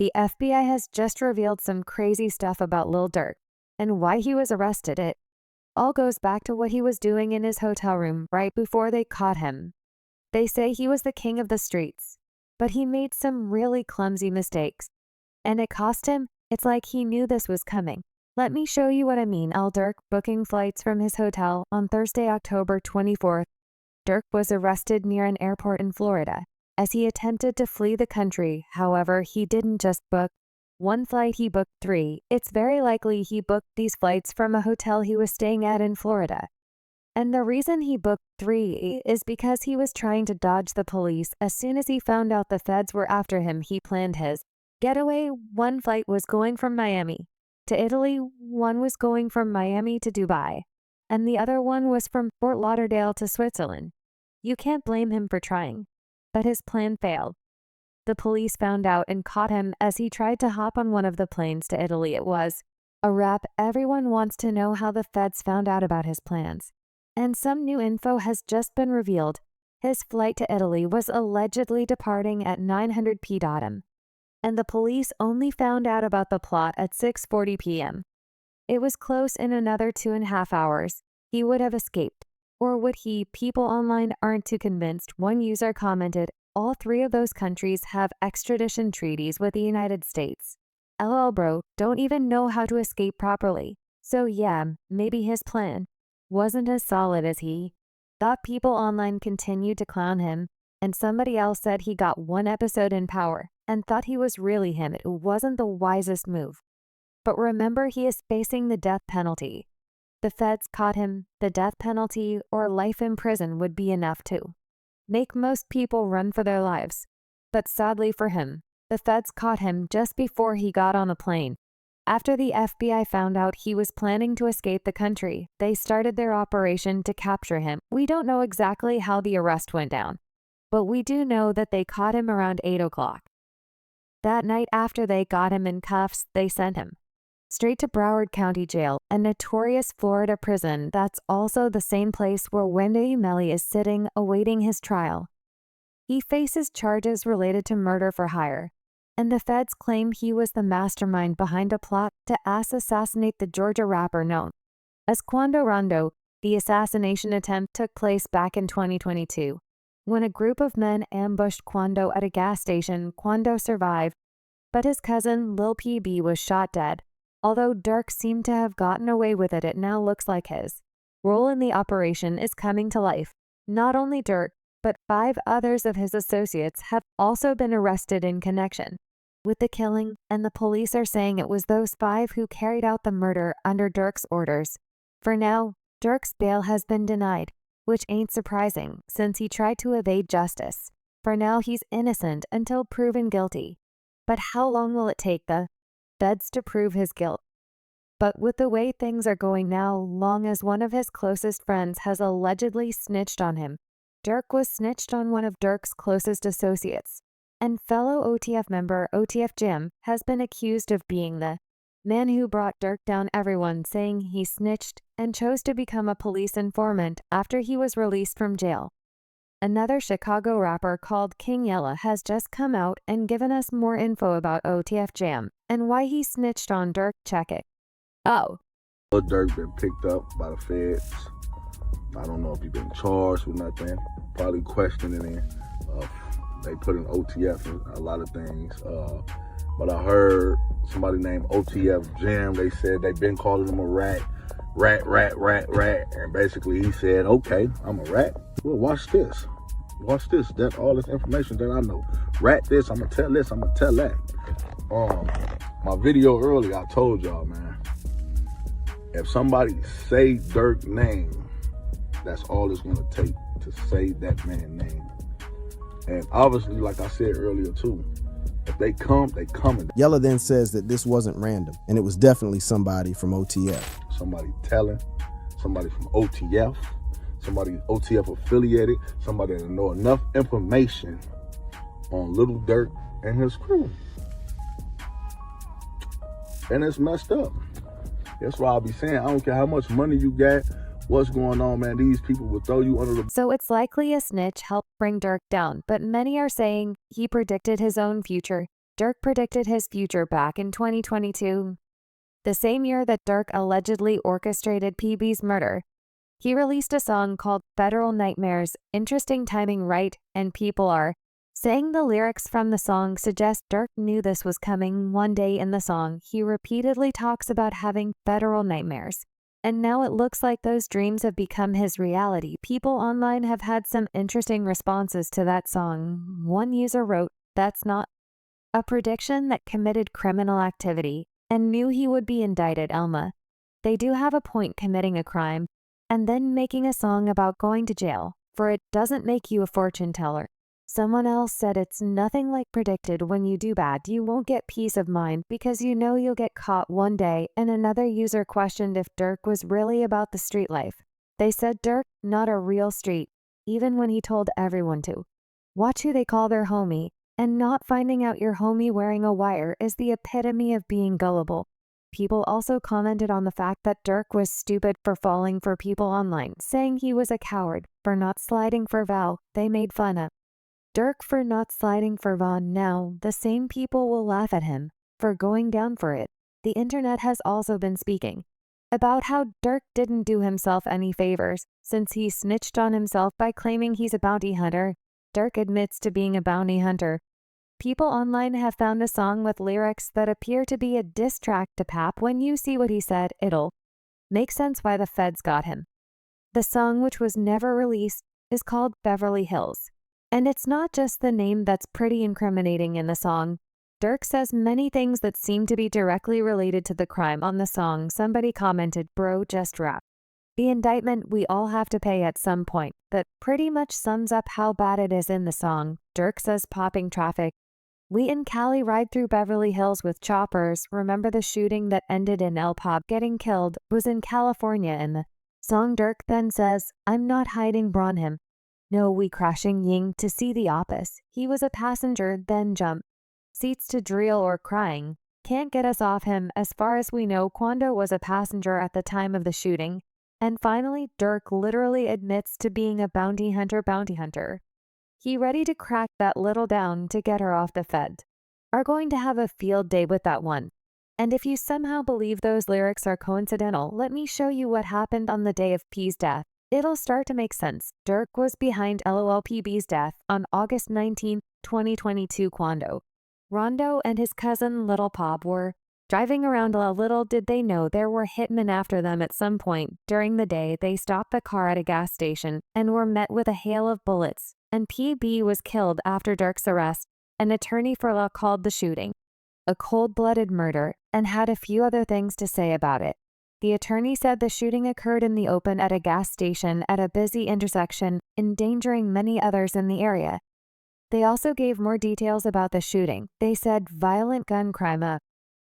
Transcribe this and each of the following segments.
The FBI has just revealed some crazy stuff about Lil Durk and why he was arrested. It all goes back to what he was doing in his hotel room right before they caught him. They say he was the king of the streets, but he made some really clumsy mistakes, and it cost him. It's like he knew this was coming. Let me show you what I mean. Lil Durk booking flights from his hotel on Thursday, October 24th. Durk was arrested near an airport in Florida as he attempted to flee the country. However, he didn't just book one flight, he booked 3. It's very likely he booked these flights from a hotel he was staying at in Florida. And the reason he booked 3 is because he was trying to dodge the police. As soon as he found out the feds were after him, he planned his getaway. One flight was going from Miami to Italy, one was going from Miami to Dubai, and the other one was from Fort Lauderdale to Switzerland. You can't blame him for trying, but his plan failed. The police found out and caught him as he tried to hop on one of the planes to Italy. It was a wrap. Everyone wants to know how the feds found out about his plans, and some new info has just been revealed. His flight to Italy was allegedly departing at 900 p.m. and the police only found out about the plot at 6:40 p.m. It was close. In another 2.5 hours, he would have escaped. Or would he? People online aren't too convinced. One user commented, all 3 of those countries have extradition treaties with the United States. LOL bro, don't even know how to escape properly. So yeah, maybe his plan wasn't as solid as he thought. People online continued to clown him, and somebody else said he got 1 episode in Power and thought he was really him. It wasn't the wisest move. But remember, he is facing the death penalty. The feds caught him. The death penalty or life in prison would be enough to make most people run for their lives. But sadly for him, the feds caught him just before he got on the plane. After the FBI found out he was planning to escape the country, they started their operation to capture him. We don't know exactly how the arrest went down, but we do know that they caught him around 8 o'clock. That night, after they got him in cuffs, they sent him straight to Broward County Jail, a notorious Florida prison that's also the same place where Wendy Melly is sitting awaiting his trial. He faces charges related to murder for hire, and the feds claim he was the mastermind behind a plot to assassinate the Georgia rapper known as Quando Rondo. The assassination attempt took place back in 2022, when a group of men ambushed Quando at a gas station. Quando survived, but his cousin Lil PB was shot dead. Although Durk seemed to have gotten away with it, it now looks like his role in the operation is coming to life. Not only Durk, but 5 others of his associates have also been arrested in connection with the killing, and the police are saying it was those 5 who carried out the murder under Durk's orders. For now, Durk's bail has been denied, which ain't surprising since he tried to evade justice. For now, he's innocent until proven guilty. But how long will it take the feds to prove his guilt? But with the way things are going now, long as one of his closest friends has allegedly snitched on him. Durk was snitched on. One of Durk's closest associates and fellow OTF member OTF Jim has been accused of being the man who brought Durk down. Everyone saying he snitched and chose to become a police informant after he was released from jail. Another Chicago rapper called King Yella has just come out and given us more info about OTF Jam and why he snitched on Durk. Check it. Oh. Lil Durk been picked up by the feds. I don't know if he's been charged with nothing. Probably questioning him. They put in OTF in a lot of things. But I heard somebody named OTF Jam. They said they've been calling him a rat. And basically he said, okay, I'm a rat. Well, watch this. Watch this. That's all this information that I know. Rat this, I'm gonna tell this, I'm gonna tell that. My video earlier, I told y'all, man, if somebody say Durk name, that's all it's gonna take to say that man's name. And obviously, like I said earlier too, if they come, they coming. Yella then says that this wasn't random, and it was definitely somebody from OTF. Somebody telling, somebody from OTF, somebody OTF affiliated, somebody that know enough information on Lil Durk and his crew. And it's messed up. That's why I'll be saying, I don't care how much money you got, what's going on, man, these people will throw you under the... So it's likely a snitch helped bring Durk down, but many are saying he predicted his own future. Durk predicted his future back in 2022. The same year that Durk allegedly orchestrated PB's murder, he released a song called Federal Nightmares. Interesting timing, right? And people are saying the lyrics from the song suggest Durk knew this was coming. One day in the song, he repeatedly talks about having federal nightmares. And now it looks like those dreams have become his reality. People online have had some interesting responses to that song. One user wrote, "That's not a prediction that committed criminal activity and knew he would be indicted, Elma. They do have a point committing a crime and then making a song about going to jail, for it doesn't make you a fortune teller." Someone else said it's nothing like predicted. When you do bad, you won't get peace of mind because you know you'll get caught one day. And another user questioned if Durk was really about the street life. They said Durk, not a real street, even when he told everyone to. Watch who they call their homie, and not finding out your homie wearing a wire is the epitome of being gullible. People also commented on the fact that Durk was stupid for falling for people online, saying he was a coward for not sliding for Val. They made fun of Durk for not sliding for Vaughn. Now, the same people will laugh at him for going down for it. The internet has also been speaking about how Durk didn't do himself any favors since he snitched on himself by claiming he's a bounty hunter. Durk admits to being a bounty hunter. People online have found a song with lyrics that appear to be a diss track to Pap. When you see what he said, it'll make sense why the feds got him. The song, which was never released, is called Beverly Hills. And it's not just the name that's pretty incriminating in the song. Durk says many things that seem to be directly related to the crime on the song. Somebody commented, "Bro, just rap." The indictment we all have to pay at some point. That pretty much sums up how bad it is in the song. Durk says popping traffic. We in Cali ride through Beverly Hills with choppers. Remember the shooting that ended in El Pop getting killed was in California in the song. Durk then says, "I'm not hiding Bronham. No, we crashing ying to see the opposite. He was a passenger, then jump seats to drill or crying. Can't get us off him. As far as we know, Quando was a passenger at the time of the shooting." And finally, Durk literally admits to being a bounty hunter. He ready to crack that little down to get her off the Fed. Are going to have a field day with that one. And if you somehow believe those lyrics are coincidental, let me show you what happened on the day of P's death. It'll start to make sense. Durk was behind LOL-PB's death on August 19, 2022. Quando, Rondo and his cousin Little Pop were driving around. A little did they know there were hitmen after them at some point during the day. They stopped the car at a gas station and were met with a hail of bullets, and PB was killed after Durk's arrest. An attorney for law called the shooting a cold-blooded murder and had a few other things to say about it. The attorney said the shooting occurred in the open at a gas station at a busy intersection, endangering many others in the area. They also gave more details about the shooting. They said violent gun crime up.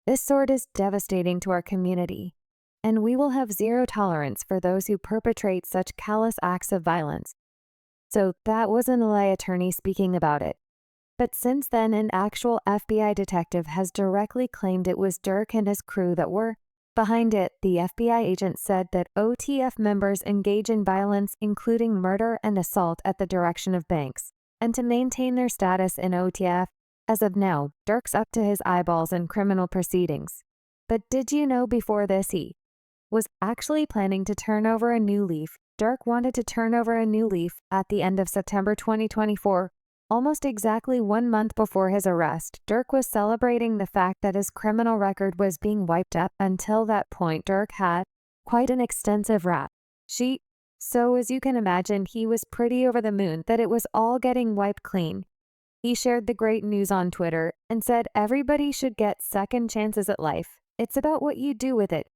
This sort is devastating to our community, and we will have zero tolerance for those who perpetrate such callous acts of violence. So that was an LA attorney speaking about it. But since then, an actual FBI detective has directly claimed it was Durk and his crew that were behind it. The FBI agent said that OTF members engage in violence, including murder and assault, at the direction of banks, and to maintain their status in OTF. As of now, Durk's up to his eyeballs in criminal proceedings. But did you know before this he was actually planning to turn over a new leaf? Durk wanted to turn over a new leaf at the end of September 2024. Almost exactly 1 month before his arrest, Durk was celebrating the fact that his criminal record was being wiped up. Until that point, Durk had quite an extensive rap sheet, so as you can imagine, he was pretty over the moon that it was all getting wiped clean. He shared the great news on Twitter and said everybody should get second chances at life. It's about what you do with it.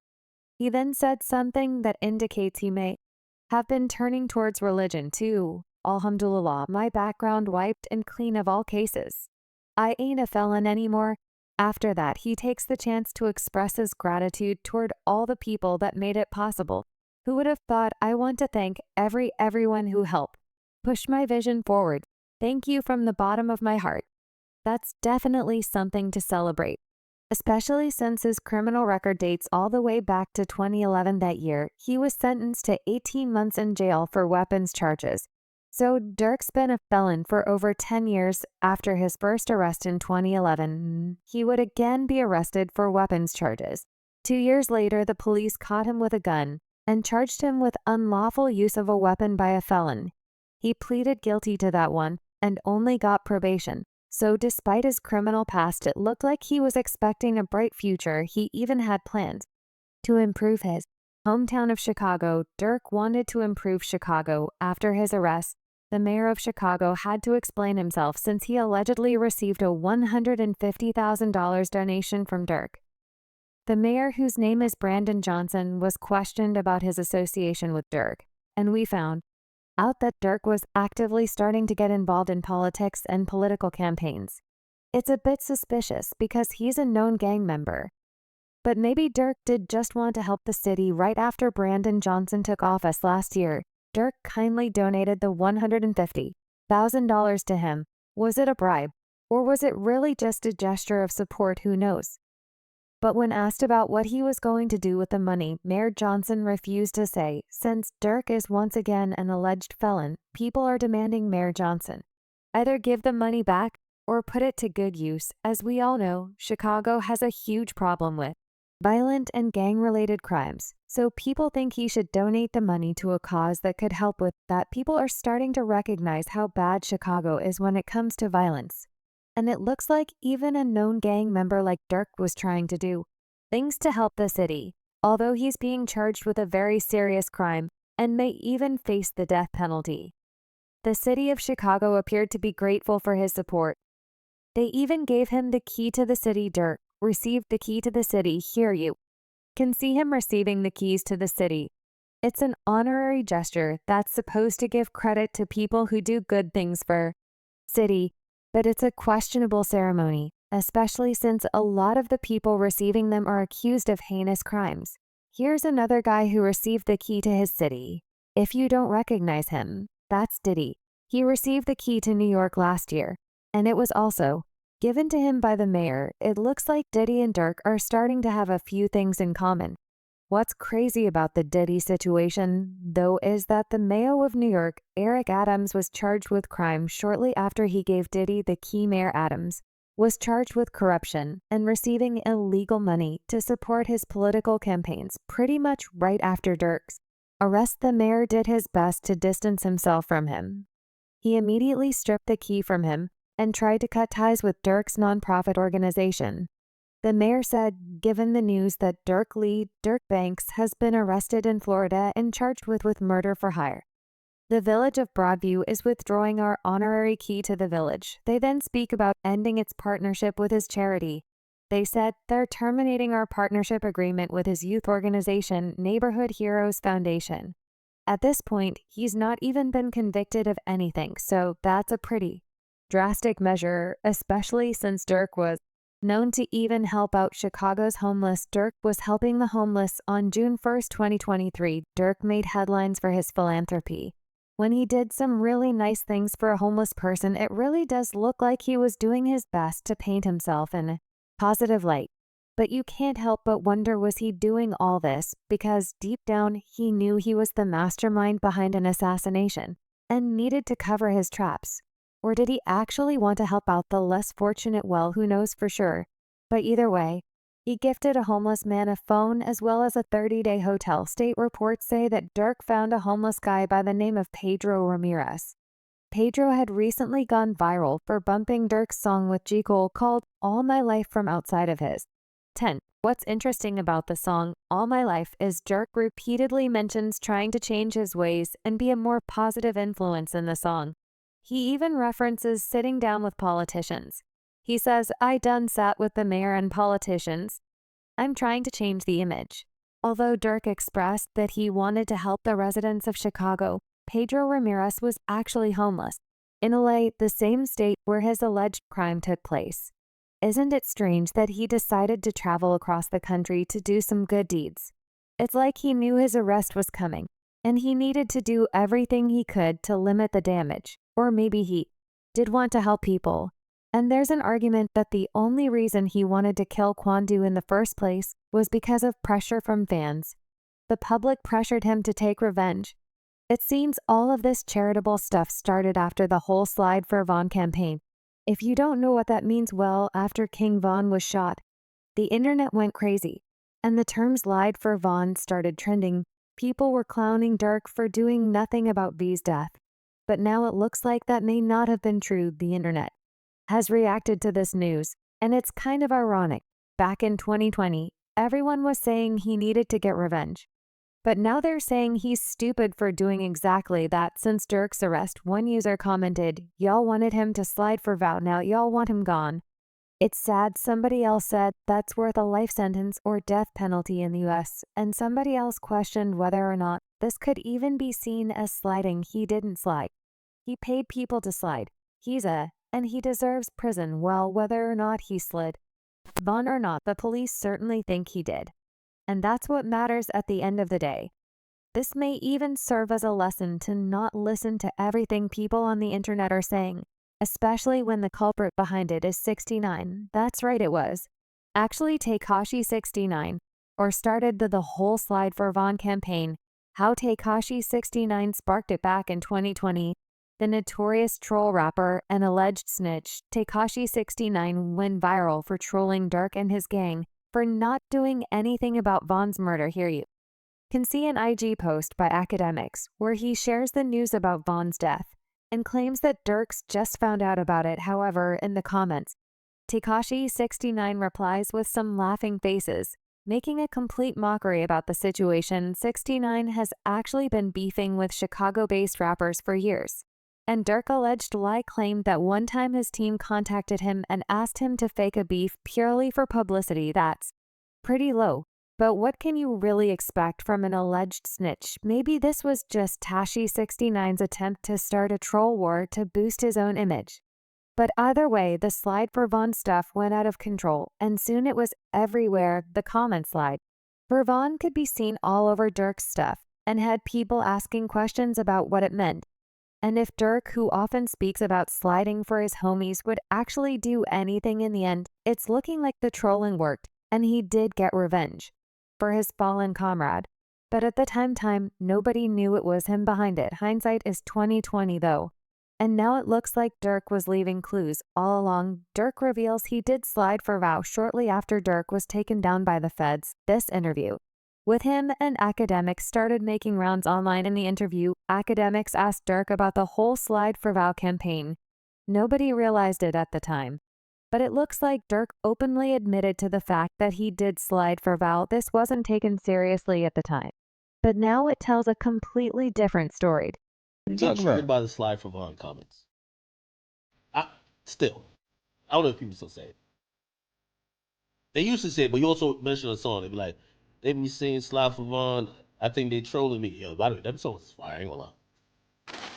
He then said something that indicates he may have been turning towards religion too. Alhamdulillah, my background wiped and clean of all cases. I ain't a felon anymore. After that, he takes the chance to express his gratitude toward all the people that made it possible. Who would have thought? I want to thank everyone who helped push my vision forward. Thank you from the bottom of my heart. That's definitely something to celebrate, especially since his criminal record dates all the way back to 2011. That year, he was sentenced to 18 months in jail for weapons charges. So Durk's been a felon for over 10 years after his first arrest in 2011. He would again be arrested for weapons charges. 2 years later, the police caught him with a gun and charged him with unlawful use of a weapon by a felon. He pleaded guilty to that one and only got probation. So despite his criminal past, it looked like he was expecting a bright future. He even had plans to improve his hometown of Chicago. Durk wanted to improve Chicago. After his arrest, the mayor of Chicago had to explain himself since he allegedly received a $150,000 donation from Durk. The mayor, whose name is Brandon Johnson, was questioned about his association with Durk, and we found out that Durk was actively starting to get involved in politics and political campaigns. It's a bit suspicious because he's a known gang member. But maybe Durk did just want to help the city. Right after Brandon Johnson took office last year, Durk kindly donated the $150,000 to him. Was it a bribe? Or was it really just a gesture of support? Who knows? But when asked about what he was going to do with the money, Mayor Johnson refused to say. Since Durk is once again an alleged felon, people are demanding Mayor Johnson either give the money back or put it to good use. As we all know, Chicago has a huge problem with violent and gang-related crimes, so people think he should donate the money to a cause that could help with that. People are starting to recognize how bad Chicago is when it comes to violence. And it looks like even a known gang member like Durk was trying to do things to help the city, although he's being charged with a very serious crime and may even face the death penalty. The city of Chicago appeared to be grateful for his support. They even gave him the key to the city. Durk received the key to the city. Here you can see him receiving the keys to the city. It's an honorary gesture that's supposed to give credit to people who do good things for city. But it's a questionable ceremony, especially since a lot of the people receiving them are accused of heinous crimes. Here's another guy who received the key to his city. If you don't recognize him, that's Diddy. He received the key to New York last year, and it was also given to him by the mayor. It looks like Diddy and Durk are starting to have a few things in common. What's crazy about the Diddy situation, though, is that the mayor of New York, Eric Adams, was charged with crime shortly after he gave Diddy the key. Mayor Adams was charged with corruption and receiving illegal money to support his political campaigns. Pretty much right after Durk's arrest, the mayor did his best to distance himself from him. He immediately stripped the key from him and tried to cut ties with Durk's nonprofit organization. The mayor said, given the news that Durk Banks has been arrested in Florida and charged with murder for hire, the village of Broadview is withdrawing our honorary key to the village. They then speak about ending its partnership with his charity. They said they're terminating our partnership agreement with his youth organization, Neighborhood Heroes Foundation. At this point, he's not even been convicted of anything, so that's a pretty drastic measure, especially since Durk was known to even help out Chicago's homeless. Durk was helping the homeless. On June 1, 2023, Durk made headlines for his philanthropy. When he did some really nice things for a homeless person, it really does look like he was doing his best to paint himself in a positive light. But you can't help but wonder, was he doing all this because deep down he knew he was the mastermind behind an assassination and needed to cover his tracks? Or did he actually want to help out the less fortunate? Well, who knows for sure. But either way, he gifted a homeless man a phone as well as a 30-day hotel. State reports say that Durk found a homeless guy by the name of Pedro Ramirez. Pedro had recently gone viral for bumping Durk's song with J. Cole called All My Life from outside of his 10. What's interesting about the song All My Life is Durk repeatedly mentions trying to change his ways and be a more positive influence in the song. He even references sitting down with politicians. He says, I done sat with the mayor and politicians. I'm trying to change the image. Although Durk expressed that he wanted to help the residents of Chicago, Pedro Ramirez was actually homeless in LA, the same state where his alleged crime took place. Isn't it strange that he decided to travel across the country to do some good deeds? It's like he knew his arrest was coming, and he needed to do everything he could to limit the damage. Or maybe he did want to help people. And there's an argument that the only reason he wanted to kill Kwandu in the first place was because of pressure from fans. The public pressured him to take revenge. It seems all of this charitable stuff started after the whole Slide for Von campaign. If you don't know what that means, well, after King Von was shot, the internet went crazy, and the term Slide for Von started trending. People were clowning Durk for doing nothing about V's death. But now it looks like that may not have been true. The internet has reacted to this news, and it's kind of ironic. Back in 2020, everyone was saying he needed to get revenge. But now they're saying he's stupid for doing exactly that. Since Durk's arrest, one user commented, "Y'all wanted him to slide for vow, now y'all want him gone." It's sad. Somebody else said that's worth a life sentence or death penalty in the US, and somebody else questioned whether or not this could even be seen as sliding. He didn't slide. He paid people to slide. And he deserves prison. Well, whether or not he slid, Von or not, the police certainly think he did. And that's what matters at the end of the day. This may even serve as a lesson to not listen to everything people on the internet are saying, especially when the culprit behind it is 69. That's right, it was actually Tekashi 69, or started the whole Slide for Von campaign. How Tekashi 69 sparked it back in 2020. The notorious troll rapper and alleged snitch Tekashi 69 went viral for trolling Durk and his gang for not doing anything about Von's murder. Here you can see an IG post by academics where he shares the news about Von's death and claims that Durk's just found out about it. However, in the comments, Tekashi 69 replies with some laughing faces, making a complete mockery about the situation. 69 has actually been beefing with Chicago-based rappers for years, and Durk alleged lie claimed that one time his team contacted him and asked him to fake a beef purely for publicity. That's pretty low. But what can you really expect from an alleged snitch? Maybe this was just Tashi 69's attempt to start a troll war to boost his own image. But either way, the Slide for Von stuff went out of control, and soon it was everywhere. The comment slide for Von could be seen all over Durk's stuff, and had people asking questions about what it meant. And if Durk, who often speaks about sliding for his homies, would actually do anything in the end, it's looking like the trolling worked, and he did get revenge for his fallen comrade. But at the time, nobody knew it was him behind it. Hindsight is 2020 though. And now it looks like Durk was leaving clues all along. Durk reveals he did slide for vow shortly after Durk was taken down by the feds. This interview with him and academics started making rounds online. In the interview, academics asked Durk about the whole Slide for Vow campaign. Nobody realized it at the time, but it looks like Durk openly admitted to the fact that he did slide for vow. This wasn't taken seriously at the time, but now it tells a completely different story. I'm not triggered by the Slide for Von comments. I don't know if people still say it. They used to say it, but you also mentioned a song. They be like, they be saying Slide for Von. I think they trolling me. Yo, by the way, that song is fire. I ain't gonna lie.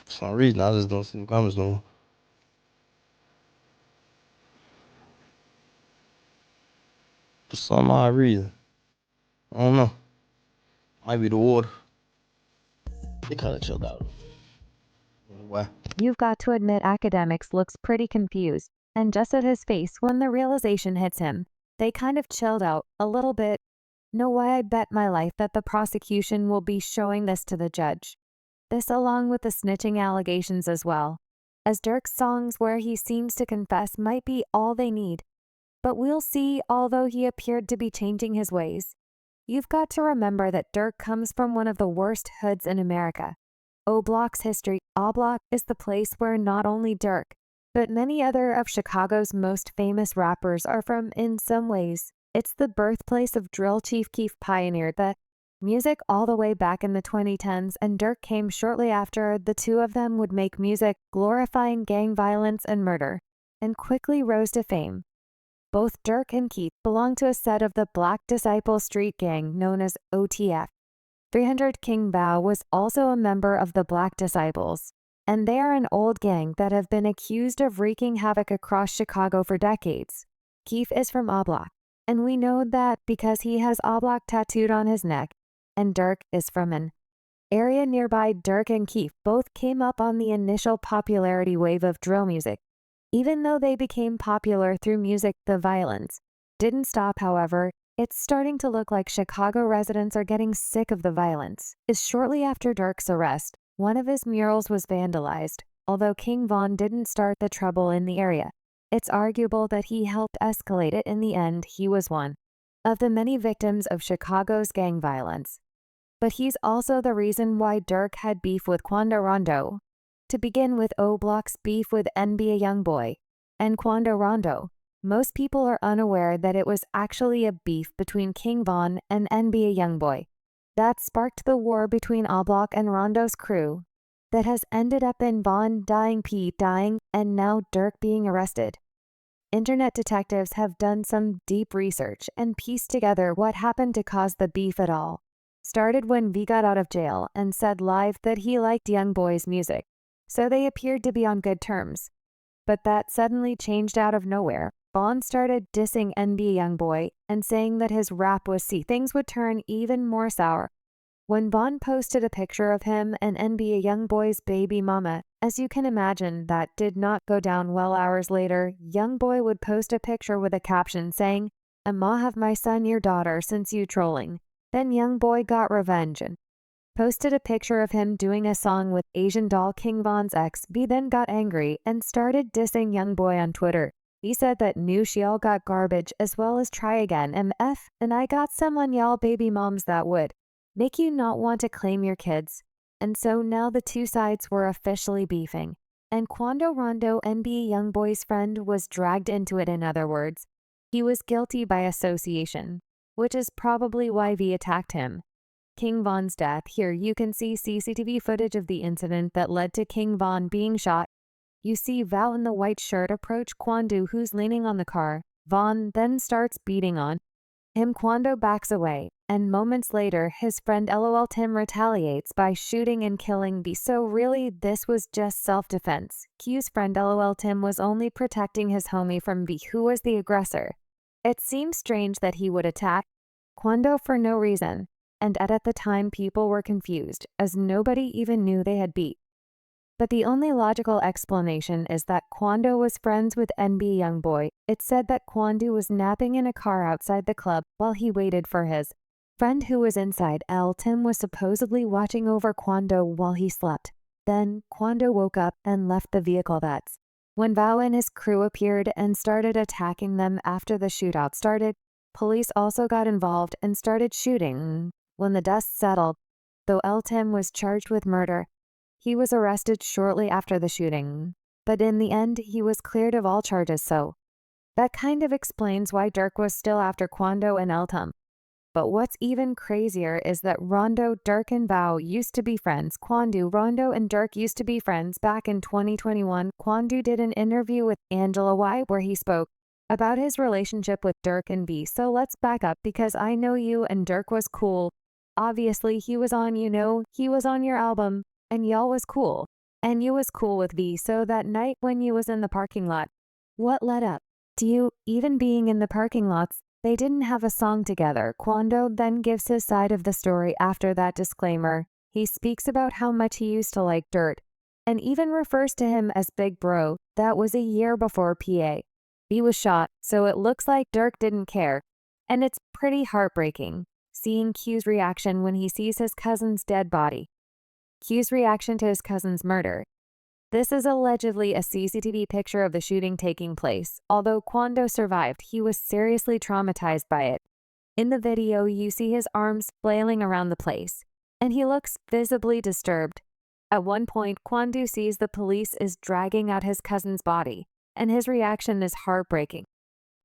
For some reason, I just don't see the comments no more. For some odd reason. I don't know. Might be the water. They kind of chilled out. Why? You've got to admit academics looks pretty confused, and just at his face when the realization hits him, they kind of chilled out a little bit. No way, I bet my life that the prosecution will be showing this to the judge. This along with the snitching allegations as well, as Durk's songs where he seems to confess might be all they need. But we'll see, although he appeared to be changing his ways. You've got to remember that Durk comes from one of the worst hoods in America. O-Block's history. O-Block is the place where not only Durk, but many other of Chicago's most famous rappers are from. In some ways, it's the birthplace of Drill. Chief Keef pioneered the music all the way back in the 2010s, and Durk came shortly after. The two of them would make music glorifying gang violence and murder, and quickly rose to fame. Both Durk and Keef belong to a set of the Black Disciple street gang known as OTF. 300 King Bao was also a member of the Black Disciples, and they are an old gang that have been accused of wreaking havoc across Chicago for decades. Keef is from O-Block, and we know that because he has O-Block tattooed on his neck, and Durk is from an area nearby. Durk and Keef both came up on the initial popularity wave of drill music. Even though they became popular through music, the violence didn't stop. However, it's starting to look like Chicago residents are getting sick of the violence. Is shortly after Durk's arrest, One of his murals was vandalized. Although King Von didn't start the trouble in the area, it's arguable that he helped escalate it. In the end, he was one of the many victims of Chicago's gang violence. But he's also the reason why Durk had beef with Quando Rondo. To begin with, O-Block's beef with NBA Youngboy and Quando Rondo. Most people are unaware that it was actually a beef between King Von and NBA Youngboy that sparked the war between O-Block and Rondo's crew that has ended up in Von dying, Pete dying, and now Durk being arrested. Internet detectives have done some deep research and pieced together what happened to cause the beef at all. Started when V got out of jail and said live that he liked Youngboy's music, so they appeared to be on good terms. But that suddenly changed out of nowhere. Von started dissing NBA Youngboy and saying that his rap was C. Things would turn even more sour when Von posted a picture of him and NBA Youngboy's baby mama. As you can imagine, that did not go down well. Hours later, Youngboy would post a picture with a caption saying, "I'ma have my son your daughter since you trolling." Then Youngboy got revenge and posted a picture of him doing a song with Asian doll King Von's ex. V then got angry and started dissing Youngboy on Twitter. He said that new she all got garbage as well as try again MF, and I got some on y'all baby moms that would make you not want to claim your kids. And so now the two sides were officially beefing, and Quando Rondo, NBA Youngboy's friend, was dragged into it. In other words, he was guilty by association, which is probably why V attacked him. King Von's death. Here you can see CCTV footage of the incident that led to King Von being shot. You see Val in the white shirt approach Quando, who's leaning on the car. Von then starts beating on him. Quando backs away, and moments later his friend LOL Tim retaliates by shooting and killing V. So really this was just self-defense. Q's friend LOL Tim was only protecting his homie from V, who was the aggressor. It seems strange that he would attack Quando for no reason, and at the time people were confused as nobody even knew they had beat. But the only logical explanation is that Quando was friends with NBA Youngboy. It's said that Quando was napping in a car outside the club while he waited for his friend who was inside. Tim was supposedly watching over Quando while he slept. Then Quando woke up and left the vehicle. That's when Val and his crew appeared and started attacking them. After the shootout started, police also got involved and started shooting. When the dust settled, though Tim was charged with murder, he was arrested shortly after the shooting, but in the end he was cleared of all charges. So that kind of explains why Durk was still after Quando and Tim. But what's even crazier is that Rondo, Durk and Val used to be friends. Rondo and Durk used to be friends. Back in 2021, Quando did an interview with Angela Y where he spoke about his relationship with Durk and V. So let's back up, because I know you and Durk was cool. Obviously he was on, he was on your album. And y'all was cool. And you was cool with V. So that night when you was in the parking lot, what led up to you even being in the parking lots? They didn't have a song together. Quando then gives his side of the story after that disclaimer. He speaks about how much he used to like Dirt, and even refers to him as Big Bro. That was a year before PA. V was shot, so it looks like Durk didn't care. And it's pretty heartbreaking seeing Q's reaction when he sees his cousin's dead body. Q's reaction to his cousin's murder. This is allegedly a CCTV picture of the shooting taking place. Although Quando survived, he was seriously traumatized by it. In the video, you see his arms flailing around the place, and he looks visibly disturbed. At one point, Quando sees the police is dragging out his cousin's body, and his reaction is heartbreaking.